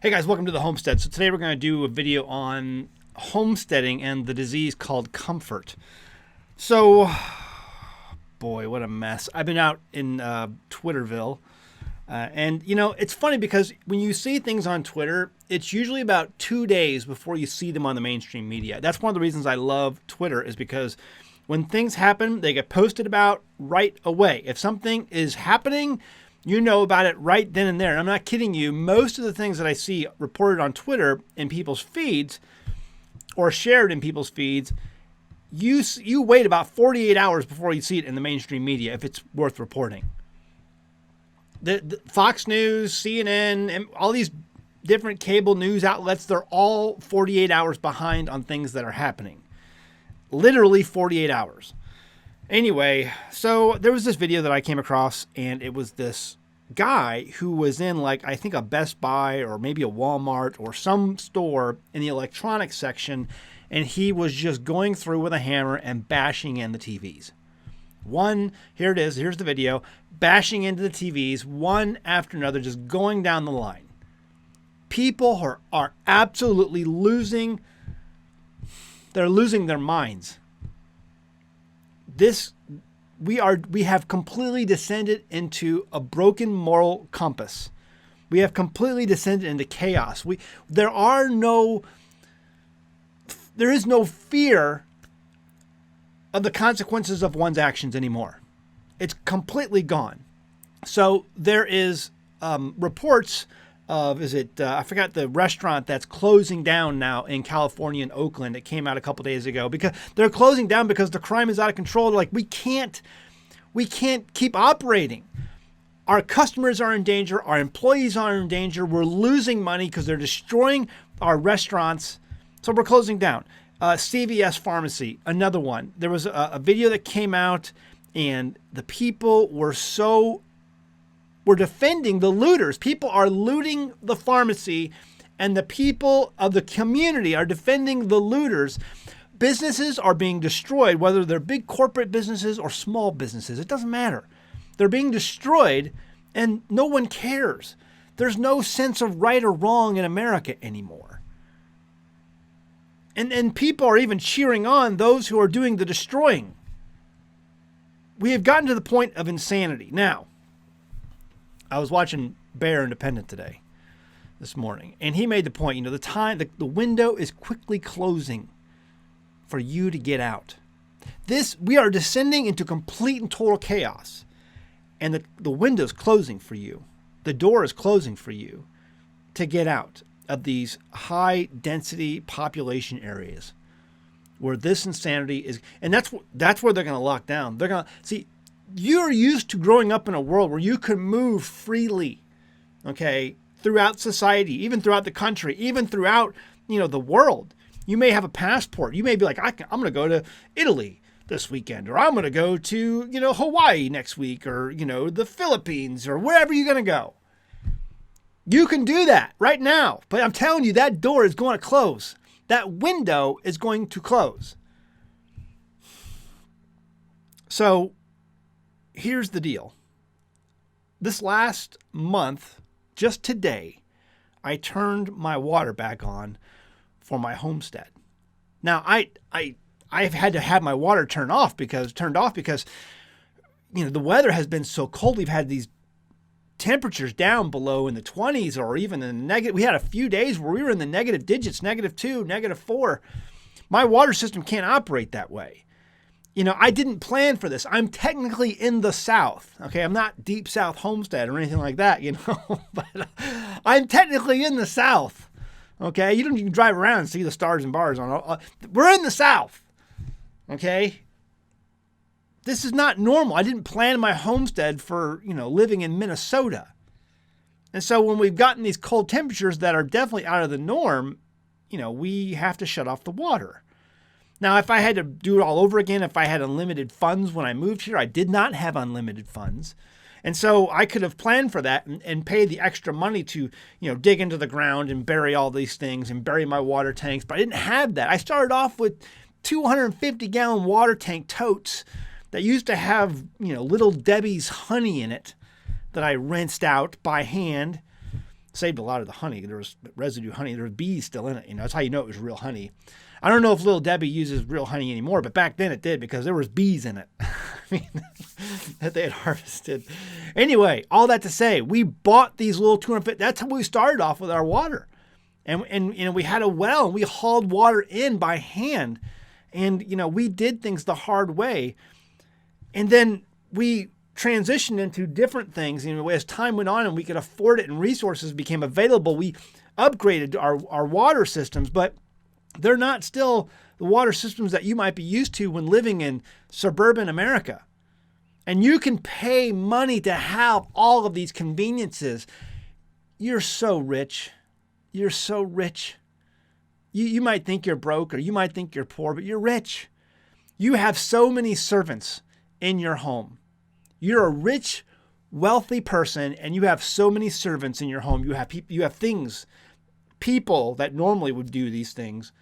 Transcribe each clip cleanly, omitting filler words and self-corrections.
Hey guys, welcome to the Homestead. So today we're going to do a video on homesteading and the disease called comfort. So, boy, what a mess. I've been out in Twitterville. And, you know, it's funny because when you see things on Twitter, it's usually about 2 days before you see them on the mainstream media. That's one of the reasons I love Twitter, is because when things happen, they get posted about right away. If something is happening, you know about it right then and there. And I'm not kidding you. Most of the things that I see reported on Twitter in people's feeds or shared in people's feeds, you wait about 48 hours before you see it in the mainstream media if it's worth reporting. The Fox News, CNN, and all these different cable news outlets, they're all 48 hours behind on things that are happening. Literally 48 hours. Anyway, so there was this video that I came across, and it was this guy who was in, like, I think a Best Buy or maybe a Walmart or some store in the electronics section, and he was just going through with a hammer and bashing in the TVs. Here it is, here's the video, bashing into the TVs, one after another, just going down the line. People are absolutely losing their minds. We have completely descended into a broken moral compass. We have completely descended into chaos. There is no fear of the consequences of one's actions anymore. It's completely gone. So there is reports of, I forgot the restaurant that's closing down now in California and Oakland. It came out a couple days ago because they're closing down because the crime is out of control. They're like, we can't keep operating. Our customers are in danger. Our employees are in danger. We're losing money because they're destroying our restaurants. So we're closing down. CVS Pharmacy, another one. There was a video that came out, and the people were defending the looters. People are looting the pharmacy, and the people of the community are defending the looters. Businesses are being destroyed, whether they're big corporate businesses or small businesses. It doesn't matter. They're being destroyed, and no one cares. There's no sense of right or wrong in America anymore. And people are even cheering on those who are doing the destroying. We have gotten to the point of insanity. Now, I was watching Bear Independent this morning, and he made the point, you know, the window is quickly closing for you to get out. We are descending into complete and total chaos, and the window's closing for you. The door is closing for you to get out of these high density population areas where this insanity is. And that's where they're going to lock down. They're going to see, you're used to growing up in a world where you can move freely, okay, throughout society, even throughout the country, even throughout, the world. You may have a passport. You may be like, I'm going to go to Italy this weekend, or I'm going to go to, Hawaii next week, or, the Philippines, or wherever you're going to go. You can do that right now. But I'm telling you, that door is going to close. That window is going to close. So here's the deal. This last month, just today, I turned my water back on for my homestead. Now, I've had to have my water turned off because the weather has been so cold. We've had these temperatures down below in the 20s, or even in the negative. We had a few days where we were in the negative digits, -2, -4. My water system can't operate that way. I didn't plan for this. I'm technically in the South. Okay, I'm not deep South Homestead or anything like that, but I'm technically in the South. Okay, you can drive around and see the stars and bars on. We're in the South. Okay. This is not normal. I didn't plan my homestead for, living in Minnesota. And so when we've gotten these cold temperatures that are definitely out of the norm, we have to shut off the water. Now, if I had to do it all over again, if I had unlimited funds when I moved here, I did not have unlimited funds. And so I could have planned for that and paid the extra money to, dig into the ground and bury all these things and bury my water tanks. But I didn't have that. I started off with 250-gallon water tank totes that used to have, Little Debbie's honey in it that I rinsed out by hand. saved a lot of the honey. There was residue honey. There was bees still in it. That's how you know it was real honey. I don't know if Little Debbie uses real honey anymore, but back then it did because there was bees in it. I mean, that they had harvested. Anyway, all that to say, we bought these little 250. That's how we started off with our water. And we had a well, and we hauled water in by hand. And, we did things the hard way. And then we transitioned into different things. As time went on and we could afford it and resources became available, we upgraded our water systems, but they're not still the water systems that you might be used to when living in suburban America. And you can pay money to have all of these conveniences. You're so rich. You're so rich. You might think you're broke or you might think you're poor, but you're rich. You have so many servants in your home. You're a rich, wealthy person, and you have so many servants in your home. You have things, people that normally would do these things,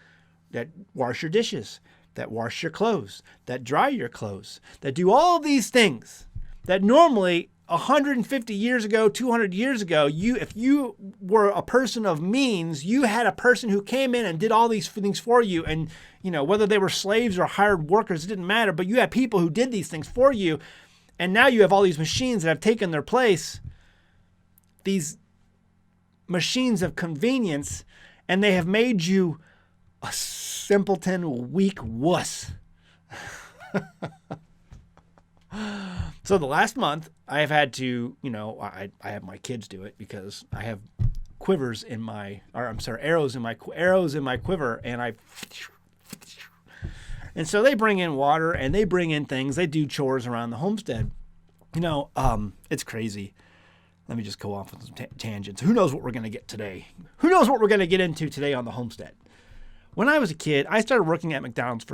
that wash your dishes, that wash your clothes, that dry your clothes, that do all these things that normally 150 years ago, 200 years ago, if you were a person of means, you had a person who came in and did all these things for you. And, whether they were slaves or hired workers, it didn't matter. But you had people who did these things for you. And now you have all these machines that have taken their place, these machines of convenience, and they have made you a simpleton, weak wuss. So the last month, I have had to, I have my kids do it because I have arrows in my quiver, and so they bring in water and they bring in things. They do chores around the homestead. It's crazy. Let me just go off on some tangents. Who knows what we're going to get today? Who knows what we're going to get into today on the homestead? When I was a kid, I started working at McDonald's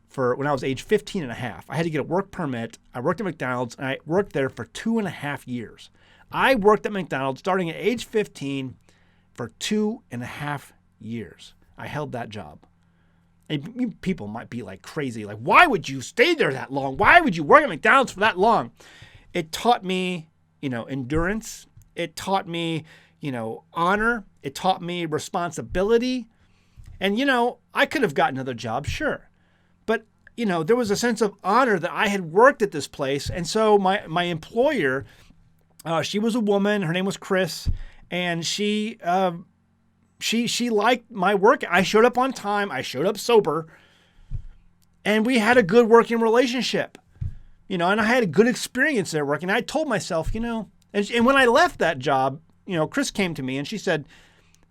for when I was age 15 and a half. I had to get a work permit. I worked at McDonald's and I worked there for 2.5 years. I worked at McDonald's starting at age 15 for 2.5 years. I held that job. And people might be like crazy. Like, why would you stay there that long? Why would you work at McDonald's for that long? It taught me, endurance. It taught me, honor. It taught me responsibility. And, I could have gotten another job, sure. But, there was a sense of honor that I had worked at this place. And so my employer, she was a woman. Her name was Chris. And she liked my work. I showed up on time. I showed up sober. And we had a good working relationship. And I had a good experience there working. I told myself, and when I left that job, Chris came to me and she said,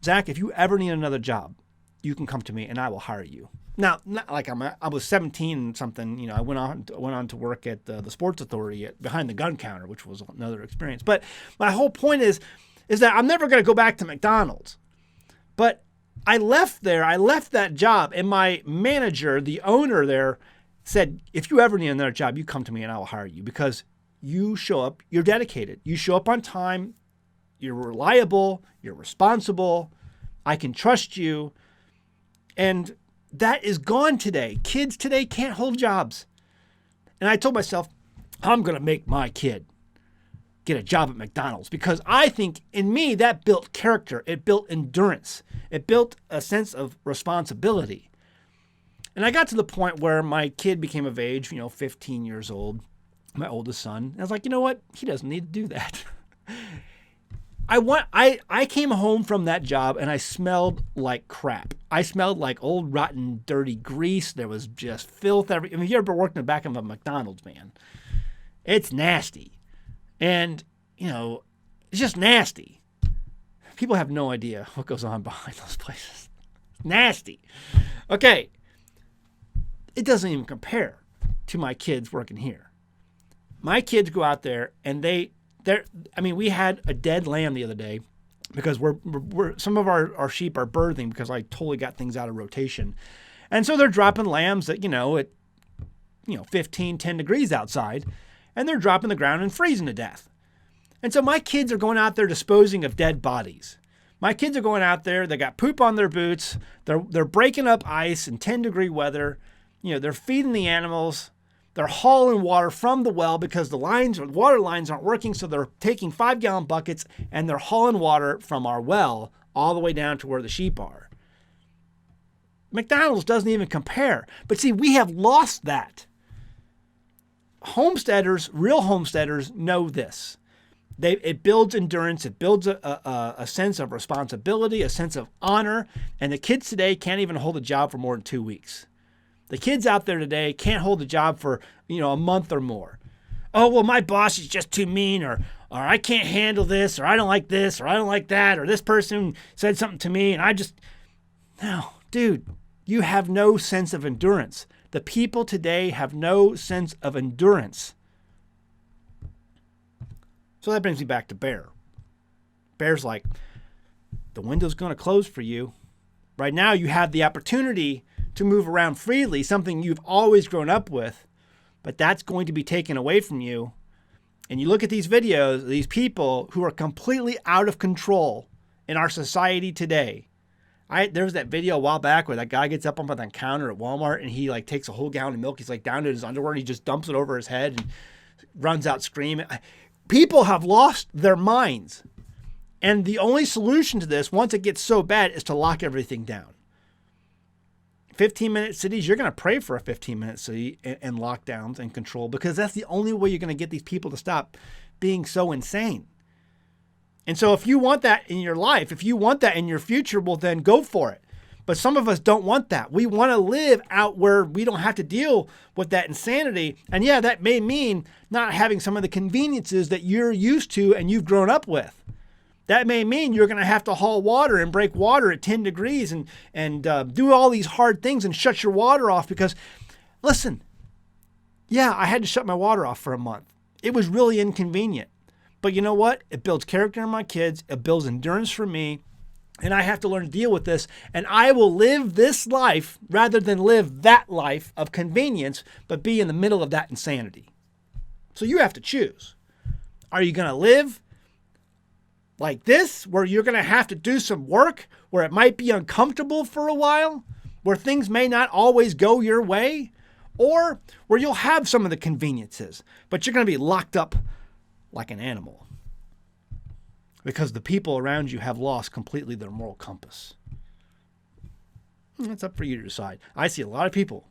Zach, if you ever need another job, you can come to me and I will hire you. Now, not like I was 17 and something, I went on to work at the Sports Authority behind the gun counter, which was another experience. But my whole point is that I'm never going to go back to McDonald's. But I left that job, and my manager, the owner there, said, if you ever need another job, you come to me and I will hire you because you show up, you're dedicated. You show up on time, you're reliable, you're responsible, I can trust you. And that is gone today. Kids today can't hold jobs. And I told myself, I'm going to make my kid get a job at McDonald's because I think in me that built character. It built endurance. It built a sense of responsibility. And I got to the point where my kid became of age, 15 years old, my oldest son. And I was like, you know what? He doesn't need to do that. I came home from that job and I smelled like crap. I smelled like old, rotten, dirty grease. There was just filth if you ever worked in the back of a McDonald's, man, it's nasty. And, it's just nasty. People have no idea what goes on behind those places. It's nasty. Okay. It doesn't even compare to my kids working here. My kids go out there and we had a dead lamb the other day because we're some of our sheep are birthing because I totally got things out of rotation. And so they're dropping lambs at 15, 10 degrees outside, and they're dropping the ground and freezing to death. And so my kids are going out there disposing of dead bodies. My kids are going out there, they got poop on their boots, they're breaking up ice in 10-degree weather, they're feeding the animals, They're hauling water from the well because the water lines aren't working. So they're taking 5-gallon buckets and they're hauling water from our well all the way down to where the sheep are. McDonald's doesn't even compare. But see, we have lost that. Homesteaders, real homesteaders, know this. It builds endurance. It builds a sense of responsibility, a sense of honor. And the kids today can't even hold a job for more than 2 weeks. The kids out there today can't hold a job for, a month or more. Oh, well, my boss is just too mean, or I can't handle this, or I don't like this, or I don't like that, or this person said something to me, and no, dude, you have no sense of endurance. The people today have no sense of endurance. So that brings me back to Bear. Bear's like, the window's going to close for you. Right now, you have the opportunity to move around freely, something you've always grown up with, but that's going to be taken away from you. And you look at these videos, these people who are completely out of control in our society today. There was that video a while back where that guy gets up on the counter at Walmart and he takes a whole gallon of milk. He's down to his underwear and he just dumps it over his head and runs out screaming. People have lost their minds. And the only solution to this, once it gets so bad, is to lock everything down. 15-minute cities, you're going to pray for a 15-minute city and lockdowns and control, because that's the only way you're going to get these people to stop being so insane. And so if you want that in your life, if you want that in your future, well, then go for it. But some of us don't want that. We want to live out where we don't have to deal with that insanity. And yeah, that may mean not having some of the conveniences that you're used to and you've grown up with. That may mean you're going to have to haul water and break water at 10 degrees and do all these hard things and shut your water off because, listen, yeah, I had to shut my water off for a month. It was really inconvenient. But you know what? It builds character in my kids. It builds endurance for me. And I have to learn to deal with this. And I will live this life rather than live that life of convenience, but be in the middle of that insanity. So you have to choose. Are you going to live like this, where you're going to have to do some work, where it might be uncomfortable for a while, where things may not always go your way, or where you'll have some of the conveniences, but you're going to be locked up like an animal because the people around you have lost completely their moral compass? It's up for you to decide. I see a lot of people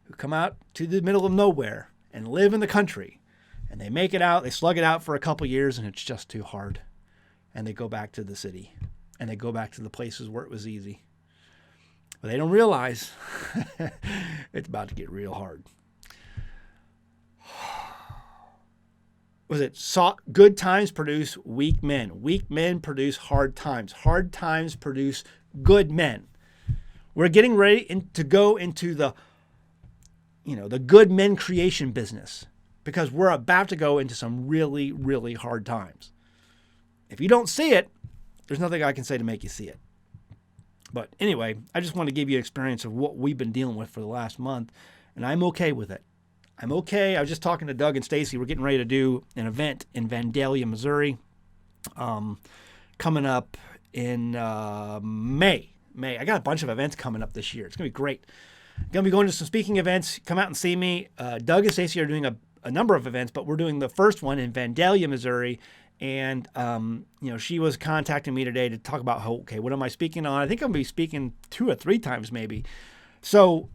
who come out to the middle of nowhere and live in the country, and they make it out, they slug it out for a couple years, and it's just too hard. And they go back to the city, and they go back to the places where it was easy. But they don't realize it's about to get real hard. Was it good times produce weak men? Weak men produce hard times. Hard times produce good men. We're getting ready to go into the good men creation business, because we're about to go into some really, really hard times. If you don't see it, there's nothing I can say to make you see it. But anyway, I just want to give you an experience of what we've been dealing with for the last month, and I'm okay with it. I'm okay. I was just talking to Doug and Stacy. We're getting ready to do an event in Vandalia, Missouri, coming up in May. I got a bunch of events coming up this year. It's going to be great. Going to be going to some speaking events. Come out and see me. Doug and Stacy are doing a number of events, but we're doing the first one in Vandalia, Missouri. And, she was contacting me today to talk about, what am I speaking on? I think I'm going to be speaking 2 or 3 times maybe. So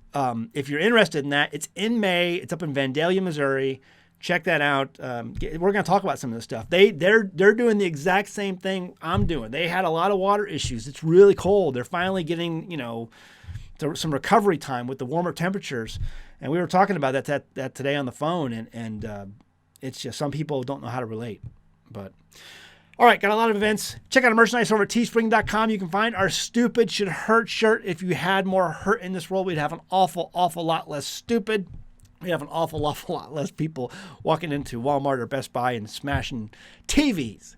if you're interested in that, it's in May. It's up in Vandalia, Missouri. Check that out. We're going to talk about some of this stuff. They're doing the exact same thing I'm doing. They had a lot of water issues. It's really cold. They're finally getting, some recovery time with the warmer temperatures. And we were talking about that today on the phone. And it's just some people don't know how to relate. But all right, got a lot of events. Check out our merchandise over at teespring.com. You can find our Stupid Should Hurt shirt. If you had more hurt in this world, we'd have an awful, awful lot less stupid. We'd have an awful, awful lot less people walking into Walmart or Best Buy and smashing TVs.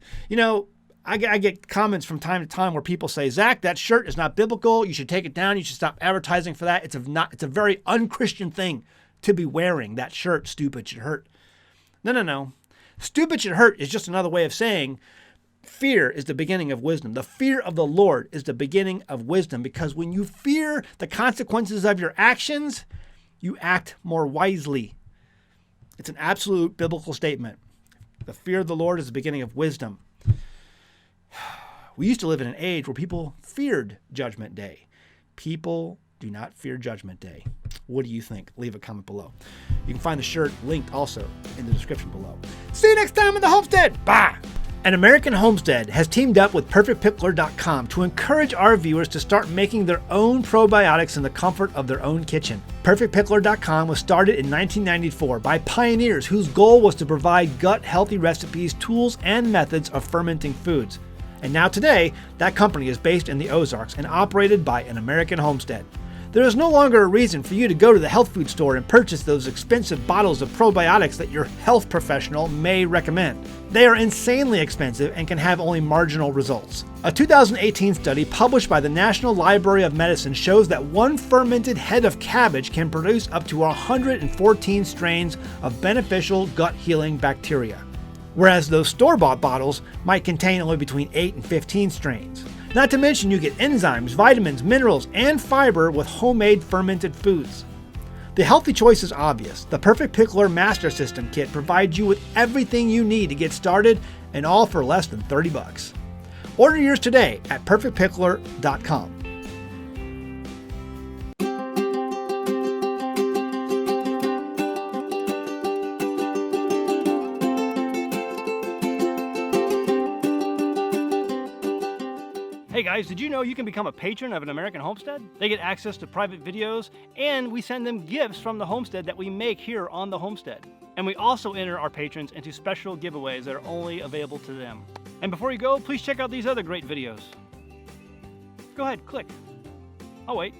I get comments from time to time where people say, Zach, that shirt is not biblical. You should take it down. You should stop advertising for that. It's a very unchristian thing to be wearing that shirt. Stupid should hurt. No. Stupid should hurt is just another way of saying fear is the beginning of wisdom. The fear of the Lord is the beginning of wisdom, because when you fear the consequences of your actions, you act more wisely. It's an absolute biblical statement. The fear of the Lord is the beginning of wisdom. We used to live in an age where people feared Judgment Day. People do not fear Judgment Day. What do you think? Leave a comment below. You can find the shirt linked also in the description below. See you next time in the Homestead. Bye! An American Homestead has teamed up with PerfectPickler.com to encourage our viewers to start making their own probiotics in the comfort of their own kitchen. PerfectPickler.com was started in 1994 by pioneers whose goal was to provide gut-healthy recipes, tools, and methods of fermenting foods. And now today, that company is based in the Ozarks and operated by an American Homestead. There is no longer a reason for you to go to the health food store and purchase those expensive bottles of probiotics that your health professional may recommend. They are insanely expensive and can have only marginal results. A 2018 study published by the National Library of Medicine shows that one fermented head of cabbage can produce up to 114 strains of beneficial gut-healing bacteria, whereas those store-bought bottles might contain only between 8 and 15 strains. Not to mention you get enzymes, vitamins, minerals, and fiber with homemade fermented foods. The healthy choice is obvious. The Perfect Pickler Master System Kit provides you with everything you need to get started, and all for less than $30. Order yours today at PerfectPickler.com. Hey guys, did you know you can become a patron of an American Homestead? They get access to private videos, and we send them gifts from the Homestead that we make here on the Homestead. And we also enter our patrons into special giveaways that are only available to them. And before you go, please check out these other great videos. Go ahead, click. Oh wait.